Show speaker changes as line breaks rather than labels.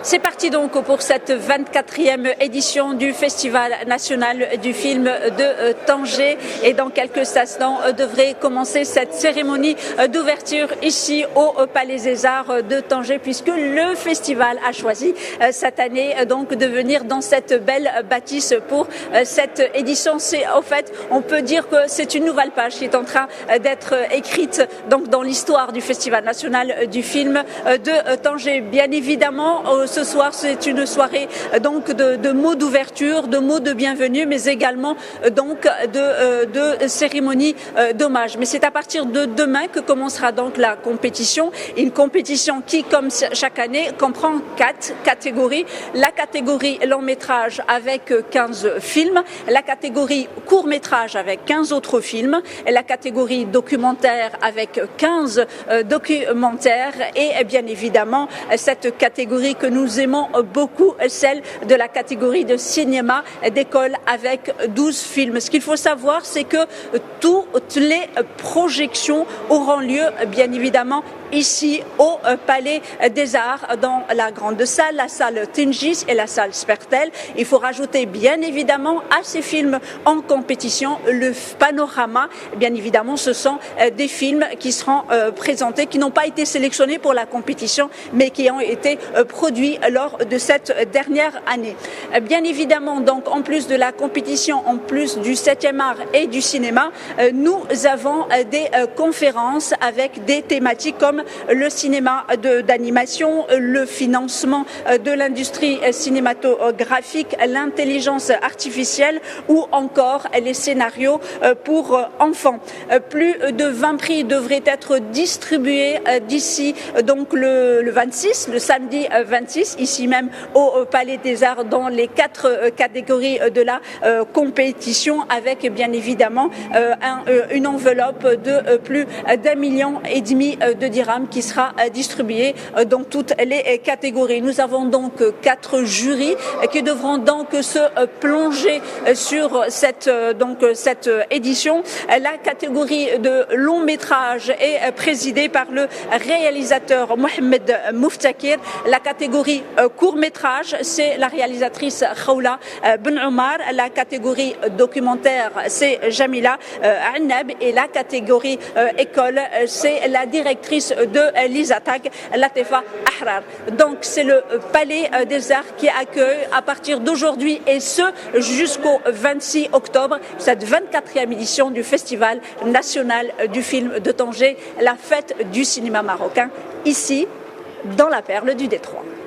C'est parti donc pour cette 24e édition du Festival national du film de Tanger et dans quelques instants devrait commencer cette cérémonie d'ouverture ici au Palais des Arts de Tanger puisque le festival a choisi cette année donc de venir dans cette belle bâtisse pour cette édition. C'est au fait, on peut dire que c'est une nouvelle page qui est en train d'être écrite donc dans l'histoire du Festival national du film de Tanger. Bien évidemment, ce soir, c'est une soirée donc de mots d'ouverture, de mots de bienvenue, mais également donc de cérémonie d'hommage. Mais c'est à partir de demain que commencera donc la compétition. Une compétition qui, comme chaque année, comprend 4 catégories. La catégorie long métrage avec 15 films, la catégorie court métrage avec 15 autres films, la catégorie documentaire avec 15 documentaires et bien évidemment cette catégorie que nous aimons beaucoup, celle de la catégorie de cinéma d'école avec 12 films. Ce qu'il faut savoir, c'est que toutes les projections auront lieu bien évidemment ici au Palais des Arts dans la grande salle, la salle Tingis et la salle Spertel. Il faut rajouter bien évidemment à ces films en compétition le panorama. Bien évidemment, ce sont des films qui seront présentés, qui n'ont pas été sélectionnés pour la compétition, mais qui ont été produits lors de cette dernière année. Bien évidemment, donc en plus de la compétition, en plus du 7e art et du cinéma, nous avons des conférences avec des thématiques comme le cinéma d'animation, le financement de l'industrie cinématographique, l'intelligence artificielle ou encore les scénarios pour enfants. Plus de 20 prix devraient être distribués d'ici donc le 26, le samedi 26, ici même au Palais des Arts dans les 4 catégories de la compétition avec bien évidemment une enveloppe de plus d'1,5 million de dirhams qui sera distribué dans toutes les catégories. Nous avons donc 4 jurys qui devront donc se plonger sur cette édition. La catégorie de long métrage est présidée par le réalisateur Mohamed Muftakir. La catégorie court métrage, c'est la réalisatrice Khawla Ben Omar. La catégorie documentaire, c'est Jamila Annab. Et la catégorie école, c'est la directrice de l'ISATAG, Latifa Ahrar. Donc c'est le Palais des Arts qui accueille à partir d'aujourd'hui et ce jusqu'au 26 octobre cette 24e édition du Festival national du film de Tanger, la fête du cinéma marocain, ici dans la perle du Détroit.